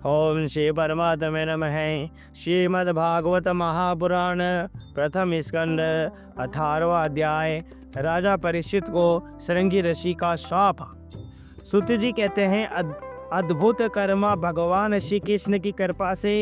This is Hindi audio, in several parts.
ओम श्री परमात्मे नमः। श्रीमद्भागवत महापुराण प्रथम स्कंद 18वां अध्याय। राजा परीक्षित को श्रृंगी ऋषि का शाप। सूत जी कहते हैं, अद्भुत कर्मा भगवान श्री कृष्ण की कृपा से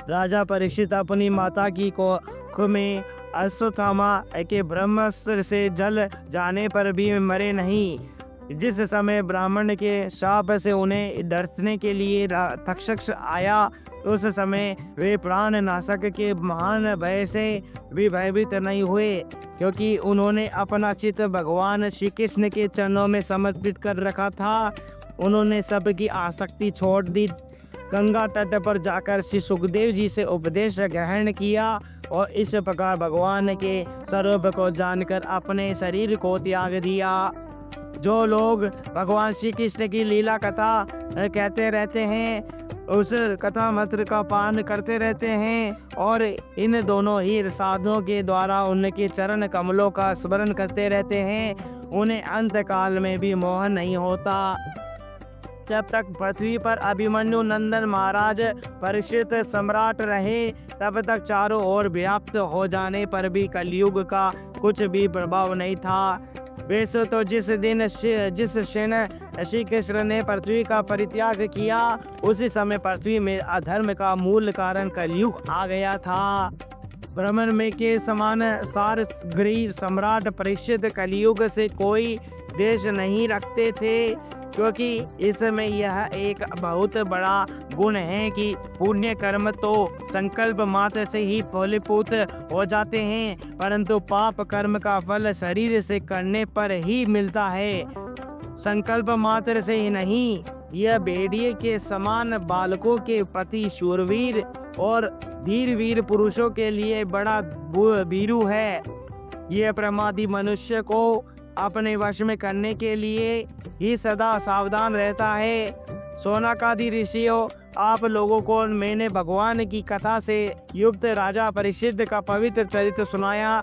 राजा परीक्षित अपनी माता की कोख में अश्वत्थामा के ब्रह्मास्त्र से जल जाने पर भी मरे नहीं। जिस समय ब्राह्मण के शाप से उन्हें डरने के लिए तक्षक आया, उस समय वे प्राण नाशक के महान भय से भी भयभीत नहीं हुए, क्योंकि उन्होंने अपना चित्त भगवान श्री कृष्ण के चरणों में समर्पित कर रखा था। उन्होंने सबकी आसक्ति छोड़ दी। गंगा तट पर जाकर श्री सुखदेव जी से उपदेश ग्रहण किया और इस प्रकार भगवान के स्वरूप को जानकर अपने शरीर को त्याग दिया। जो लोग भगवान श्री कृष्ण की लीला कथा कहते रहते हैं, उस कथा मंत्र का पान करते रहते हैं और इन दोनों ही साधुओं के द्वारा उनके चरण कमलों का स्मरण करते रहते हैं, उन्हें अंत काल में भी मोह नहीं होता। जब तक पृथ्वी पर अभिमन्यु नंदन महाराज परीक्षित सम्राट रहे, तब तक चारों ओर व्याप्त हो जाने पर भी कलयुग का कुछ भी प्रभाव नहीं था। वैसे तो जिस क्षण श्री कृष्ण ने पृथ्वी का परित्याग किया, उसी समय पृथ्वी में अधर्म का मूल कारण कलयुग आ गया था। ब्रह्मन में के समान सार गृह सम्राट परीक्षित कलयुग से कोई देश नहीं रखते थे, क्योंकि इसमें यह एक बहुत बड़ा गुण है कि पुण्य कर्म तो संकल्प मात्र से ही फलीभूत हो जाते हैं, परंतु पाप कर्म का फल शरीर से करने पर ही मिलता है, संकल्प मात्र से ही नहीं। यह भेड़िए के समान बालकों के प्रति शूरवीर और धीरवीर पुरुषों के लिए बड़ा भीरू है। यह प्रमादी मनुष्य को अपने वश में करने के लिए ही सदा सावधान रहता है। सोनाकादि ऋषियों, आप लोगों को मैंने भगवान की कथा से युक्त राजा परीक्षित का पवित्र चरित्र सुनाया।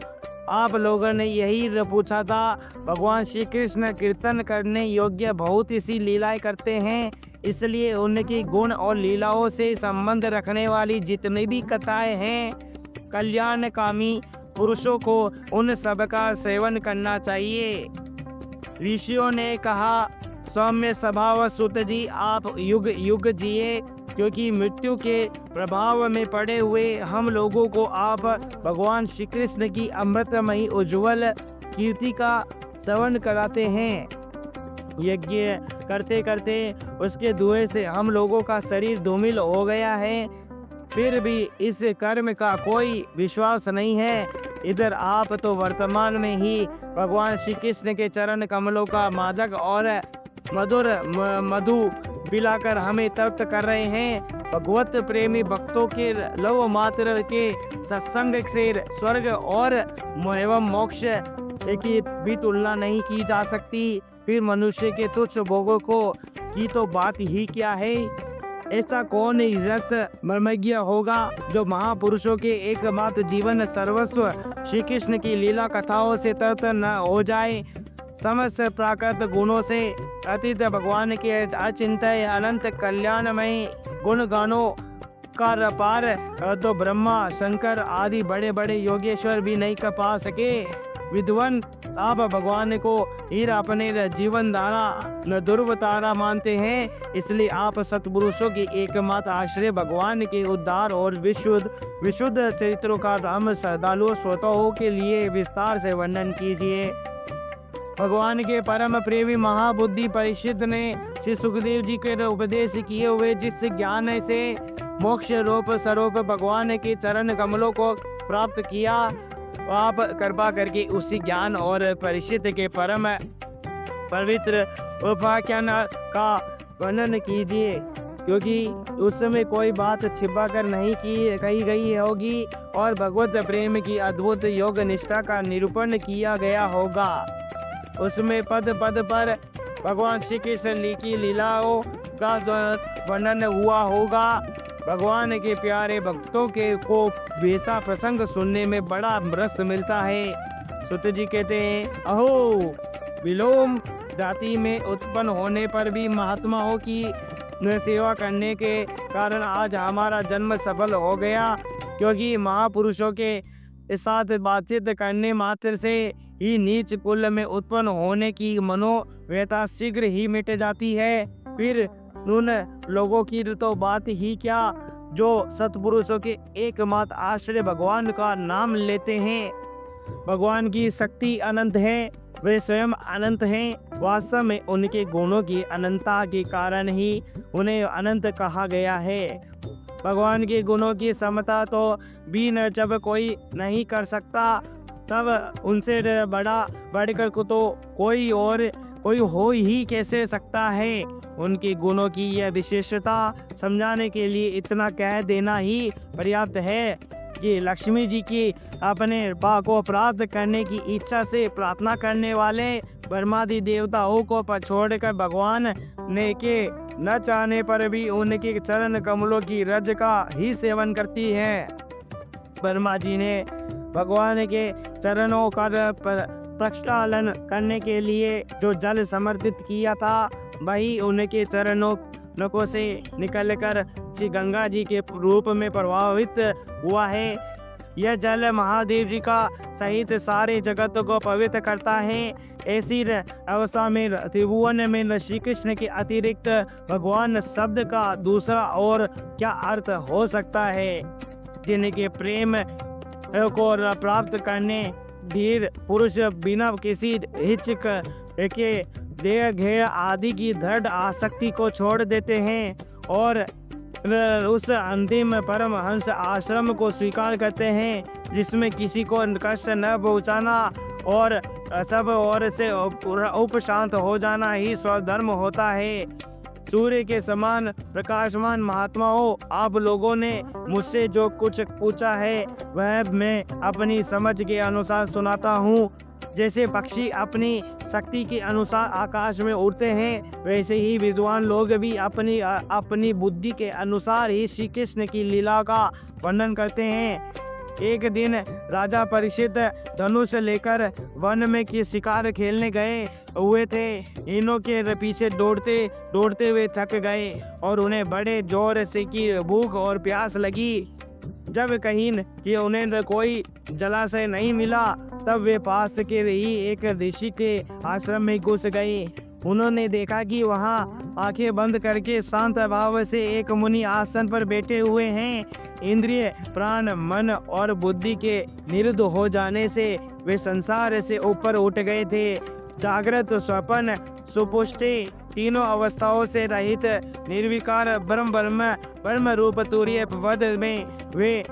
आप लोगों ने यही पूछा था, भगवान श्री कृष्ण कीर्तन करने योग्य बहुत सी लीलाएं करते हैं, इसलिए उनकी गुण और लीलाओं से संबंध रखने वाली जितनी भी कथाएं हैं, कल्याणकामी पुरुषों को उन सब का सेवन करना चाहिए। ऋषियों ने कहा, सौम्य स्वभाव सुत जी, आप युग युग जिए, क्योंकि मृत्यु के प्रभाव में पड़े हुए हम लोगों को आप भगवान श्री कृष्ण की अमृतमयी उज्ज्वल कीर्ति का श्रवण कराते हैं। यज्ञ करते करते उसके धुएं से हम लोगों का शरीर धूमिल हो गया है, फिर भी इस कर्म का कोई विश्वास नहीं है। इधर आप तो वर्तमान में ही भगवान श्री कृष्ण के चरण कमलों का मादक और मधुर मधु पिलाकर हमें तृप्त कर रहे हैं। भगवत प्रेमी भक्तों के लव मात्र के सत्संग से स्वर्ग और एवं मोक्ष की भी तुलना नहीं की जा सकती, फिर मनुष्य के तुच्छ भोगों को की तो बात ही क्या है। ऐसा कौन रस मर्मज्ञ होगा जो महापुरुषों के एकमात्र जीवन सर्वस्व श्री कृष्ण की लीला कथाओं से तृप्त न हो जाए। समस्त प्राकृत गुणों से अतीत भगवान के अचिंत्य अनंत कल्याणमय गुण गानों का पार तो ब्रह्मा शंकर आदि बड़े बड़े योगेश्वर भी नहीं कर पा सके। विद्वान, आप भगवान को हीरा अपने जीवन धारा न ध्रुव तारा मानते हैं, इसलिए आप सत्पुरुषों की एकमात्र आश्रय भगवान के उद्धार और विशुद्ध चरित्रों का राम श्रद्धालु श्रोताओं के लिए विस्तार से वर्णन कीजिए। भगवान के परम प्रेमी महाबुद्धि परीक्षित ने श्री सुखदेव जी के उपदेश किए हुए जिस ज्ञान से मोक्ष रूप स्वरूप भगवान के चरण कमलों को प्राप्त किया, आप कृपा करके उसी ज्ञान और परीक्षित के परम पवित्र उपाख्यान का वर्णन कीजिए, क्योंकि उस समय कोई बात छिपा कर नहीं कही गई होगी और भगवत प्रेम की अद्भुत योग निष्ठा का निरूपण किया गया होगा। उसमें पद पद पर भगवान श्री कृष्ण की लीलाओं का वर्णन हुआ होगा। भगवान के प्यारे भक्तों के को वैसा प्रसंग सुनने में बड़ा रस मिलता है। सुत जी कहते हैं, अहो विलोम जाति में उत्पन्न होने पर भी महात्माओं की सेवा करने के कारण आज हमारा जन्म सफल हो गया, क्योंकि महापुरुषों के साथ बातचीत करने मात्र से ही नीच कुल में उत्पन्न होने की मनोव्यथा शीघ्र ही मिट जाती है। फिर उन लोगों की तो बात ही क्या, जो सत्पुरुषों के एकमात्र आश्रय भगवान का नाम लेते हैं। भगवान की शक्ति अनंत है, वे स्वयं अनंत हैं। वास्तव में उनके गुणों की अनंतता के कारण ही उन्हें अनंत कहा गया है। भगवान के गुणों की समता तो भी न जब कोई नहीं कर सकता, तब उनसे बड़ा बढ़कर तो कोई हो ही कैसे सकता है। उनके गुणों की यह विशेषता समझाने के लिए इतना कह देना ही पर्याप्त है कि लक्ष्मी जी की अपने पा को प्राप्त करने की इच्छा से प्रार्थना करने वाले ब्रह्मादि देवताओं को छोड़कर भगवान ने के न चाहने पर भी उनके चरण कमलों की रज का ही सेवन करती है। ब्रह्मा जी ने भगवान के चरणों का प्रक्षालन करने के लिए जो जल समर्पित किया था, वही उनके चरणों नकों से निकलकर श्री गंगा जी के रूप में प्रभावित हुआ है। यह जल महादेव जी का सहित सारे जगत को पवित्र करता है। ऐसी अवस्था में त्रिभुवन में श्री कृष्ण के अतिरिक्त भगवान शब्द का दूसरा और क्या अर्थ हो सकता है। जिनके प्रेम को प्राप्त करने धीर पुरुष बिना किसी हिचक के देह घेय आदि की दृढ़ आसक्ति को छोड़ देते हैं और उस अंतिम परमहंस आश्रम को स्वीकार करते हैं, जिसमें किसी को कष्ट न पहुंचाना और सब ओर से उपशांत हो जाना ही स्वधर्म होता है। सूर्य के समान प्रकाशमान महात्माओं, आप लोगों ने मुझसे जो कुछ पूछा है वह मैं अपनी समझ के अनुसार सुनाता हूँ। जैसे पक्षी अपनी शक्ति के अनुसार आकाश में उड़ते हैं, वैसे ही विद्वान लोग भी अपनी बुद्धि के अनुसार ही श्री कृष्ण की लीला का वर्णन करते हैं। एक दिन राजा परीक्षित धनुष लेकर वन में की शिकार खेलने गए हुए थे। इनों के पीछे दौड़ते हुए थक गए और उन्हें बड़े जोर से की भूख और प्यास लगी। जब कहीं कि उन्हें कोई जलाशय नहीं मिला, तब वे पास के ही एक ऋषि के आश्रम में घुस गए। उन्होंने देखा कि वहाँ आंखें बंद करके शांत भाव से एक मुनि आसन पर बैठे हुए हैं। इंद्रिय, प्राण, मन और बुद्धि के निरुद्ध हो जाने से वे संसार से ऊपर उठ गए थे। जागृत, स्वप्न, सुपुष्टि तीनों अवस्थाओं से रहित निर्विकार ब्रह्म रूप तुरीय पद में वे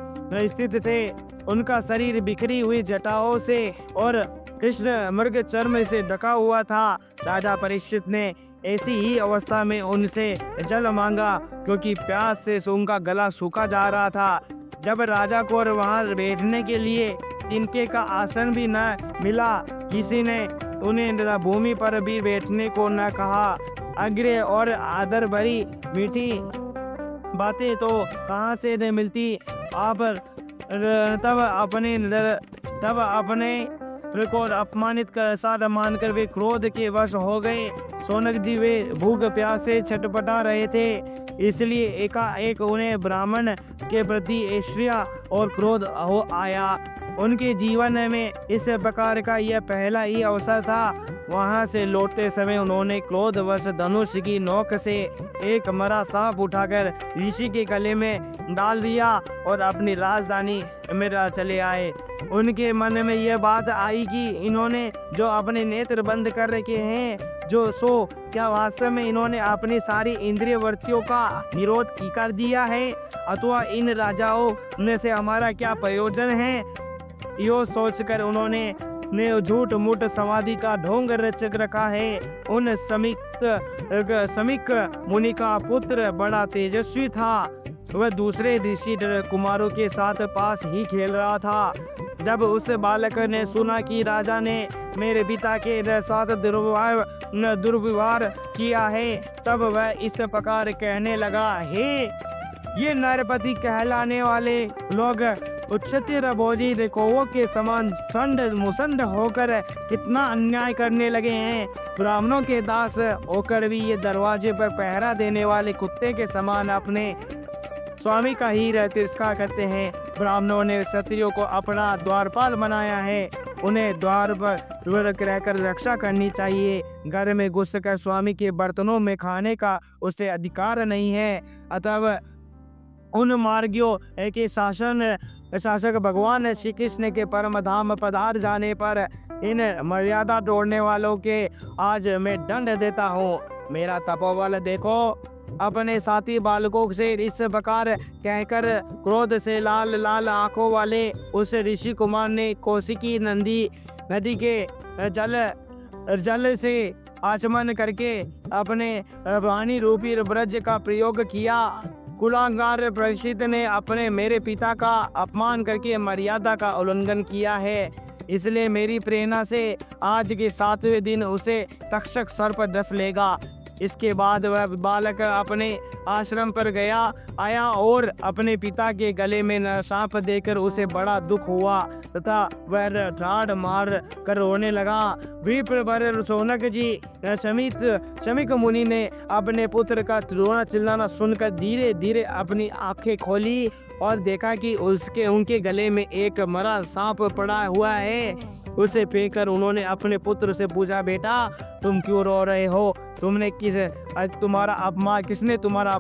स्थित थे। उनका शरीर बिखरी हुई जटाओं से और कृष्ण मृग चर्म से ढका हुआ था। राजा परीक्षित ने ऐसी ही अवस्था में उनसे जल मांगा, क्योंकि प्यास से उनका गला सूखा जा रहा था। जब राजा को वहां बैठने के लिए तिनके का आसन भी न मिला, किसी ने उन्हें भूमि पर भी बैठने को न कहा। अग्र और आदर भरी मीठी बातें तो कहाँ से न मिलती। आप तब अपने को अपमानित कर साथ मानकर वे क्रोध के वश हो गए। सोनक जी वे भूख प्यास से छटपटा रहे थे, इसलिए एकाएक उन्हें ब्राह्मण के प्रति ईर्ष्या और क्रोध हो आया। उनके जीवन में इस प्रकार का यह पहला ही अवसर था। वहां से लौटते समय उन्होंने क्रोधवश धनुष की नोक से एक मरा सांप उठाकर ऋषि के गले में डाल दिया और अपनी राजधानी में चले आए। उनके मन में यह बात आई कि इन्होंने जो अपने नेत्र बंद कर रखे हैं, क्या वास्तव में इन्होंने अपनी सारी इंद्रिय वृत्तियों का निरोध कर दिया है, अथवा इन राजाओं में से हमारा क्या प्रयोजन है। यो सोचकर उन्होंने झूठ मूठ समाधि का ढोंग रच रखा है। उन समीक मुनि का पुत्र बड़ा तेजस्वी था। वह दूसरे ऋषि कुमारों के साथ पास ही खेल रहा था। जब उस बालक ने सुना कि राजा ने मेरे पिता के साथ दुर्व्यवहार किया है, तब वह इस प्रकार कहने लगा, हे ये नरपति कहलाने वाले लोग उच्चतर भोजी कौवों के समान संड मुसंड होकर कितना अन्याय करने लगे हैं। ब्राह्मणों के दास होकर भी ये दरवाजे पर पहरा देने वाले कुत्ते के समान अपने स्वामी का ही तिरस्कार करते हैं। ब्राह्मणों ने क्षत्रियों को अपना द्वारपाल बनाया है, उन्हें द्वार पर रहकर रक्षा करनी चाहिए। घर में घुसकर स्वामी के बर्तनों में खाने का उसे अधिकार नहीं है। अतः उन मार्गियों के शासक भगवान श्री कृष्ण के परम धाम पधार जाने पर इन मर्यादा तोड़ने वालों के आज मैं दंड देता हूँ। मेरा तपोबल देखो। अपने साथी बालकों से इस प्रकार कहकर क्रोध से लाल लाल आंखों वाले उस ऋषि कुमार ने कौशिकी नदी के जल से आचमन करके अपने वाणी रूपी ब्रज का प्रयोग किया। कुलांगार परीक्षित ने अपने मेरे पिता का अपमान करके मर्यादा का उल्लंघन किया है, इसलिए मेरी प्रेरणा से आज के 7वें दिन उसे तक्षक सर्प डस लेगा। इसके बाद वह बालक अपने आश्रम पर आया और अपने पिता के गले में सांप देकर उसे बड़ा दुख हुआ तथा वह ठाड़ मार कर रोने लगा। विप्रवर सोनक जी शमीक मुनि ने अपने पुत्र का रोना चिल्लाना सुनकर धीरे धीरे अपनी आंखें खोली और देखा कि उनके गले में एक मरा सांप पड़ा हुआ है। उसे फेंककर उन्होंने अपने पुत्र से पूछा, बेटा तुम क्यों रो रहे हो? किसने तुम्हारा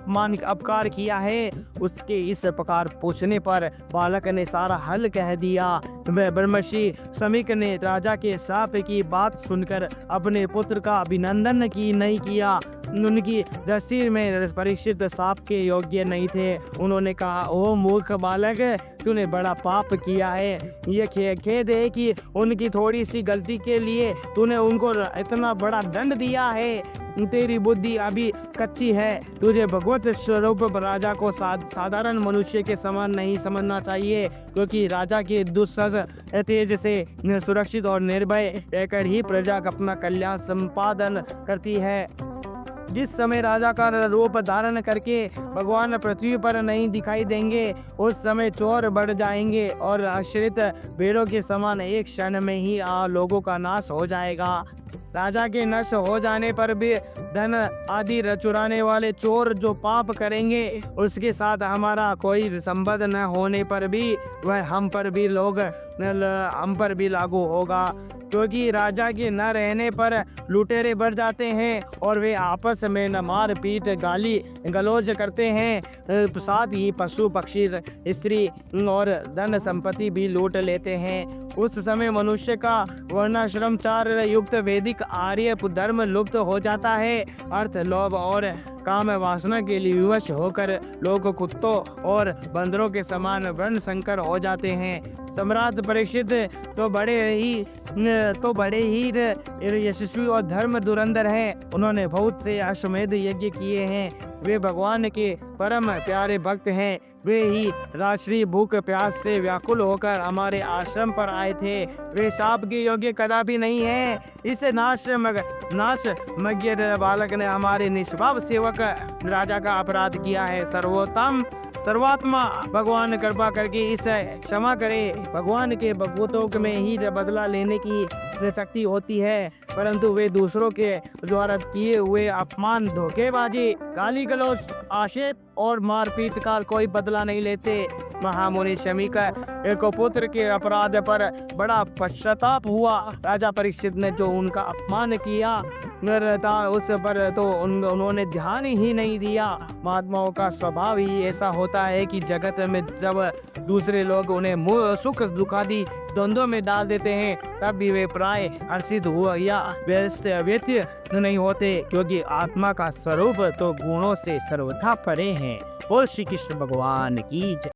अपकार किया है? उसके इस प्रकार पूछने पर बालक ने सारा हल कह दिया। वह ब्रह्मर्षि शमीक ने राजा के शाप की बात सुनकर अपने पुत्र का अभिनंदन नहीं किया। उनकी दृष्टि में परीक्षित शाप के योग्य नहीं थे। उन्होंने कहा, ओ मूर्ख बालक, तूने बड़ा पाप किया है। ये खेद है कि उनकी थोड़ी सी गलती के लिए तूने उनको इतना बड़ा दंड दिया है। तेरी बुद्धि अभी कच्ची है। तुझे भगवत स्वरूप राजा को साधारण मनुष्य के समान नहीं समझना चाहिए, क्योंकि राजा के दुस्सह तेज से सुरक्षित और निर्भय रहकर ही प्रजा अपना कल्याण संपादन करती है। जिस समय राजा का रूप धारण करके भगवान पृथ्वी पर नहीं दिखाई देंगे, उस समय चोर बढ़ जाएंगे और आश्रित भेड़ों के समान एक क्षण में ही लोगों का नाश हो जाएगा। राजा के नष्ट हो जाने पर भी धन आदि चुराने वाले चोर जो पाप करेंगे, उसके साथ हमारा कोई संबंध न होने पर भी वह हम पर भी लागू होगा, क्योंकि राजा के न रहने पर लुटेरे बढ़ जाते हैं और वे आपस में न मार पीट गाली गलौज करते हैं, साथ ही पशु पक्षी स्त्री और धन संपत्ति भी लूट लेते हैं। उस समय मनुष्य का वर्णाश्रमचार युक्त वैदिक आर्य धर्म लुप्त हो जाता है। अर्थ लोभ और काम वासना के लिए विवश होकर लोग कुत्तों और बंदरों के समान वर्ण संकर हो जाते हैं। सम्राट परीक्षित तो बड़े ही यशस्वी और धर्म धुरंधर हैं। उन्होंने बहुत से अश्वमेध यज्ञ किए हैं। वे भगवान के परम प्यारे भक्त हैं। वे ही राष्ट्रीय भूख प्यास से व्याकुल होकर हमारे आश्रम पर आए थे। वे शाप के योग्य कदापि नहीं है। इस नाश मज्ञ बालक ने हमारे निष्पाप सेवक राजा का अपराध किया है। सर्वात्मा भगवान कृपा करके इसे क्षमा करे। भगवान के भगवतों में ही बदला लेने की शक्ति होती है, परंतु वे दूसरों के द्वारा किए हुए अपमान, धोखेबाजी, गाली गलौज, आक्षेप और मारपीट का कोई बदला नहीं लेते। महामुनि शमीक को पुत्र के अपराध पर बड़ा पश्चाताप हुआ। राजा परीक्षित ने जो उनका अपमान किया था, उस पर तो उन्होंने ध्यान ही नहीं दिया। महात्माओं का स्वभाव ही ऐसा होता है कि जगत में जब दूसरे लोग उन्हें सुख दुखादि द्वंद्व में डाल देते हैं, तब भी वे प्राय हर्षित हुआ या व्यतीत नहीं होते, क्योंकि आत्मा का स्वरूप तो गुणों से सर्वथा परे हैं। बोल श्री कृष्ण भगवान की जय।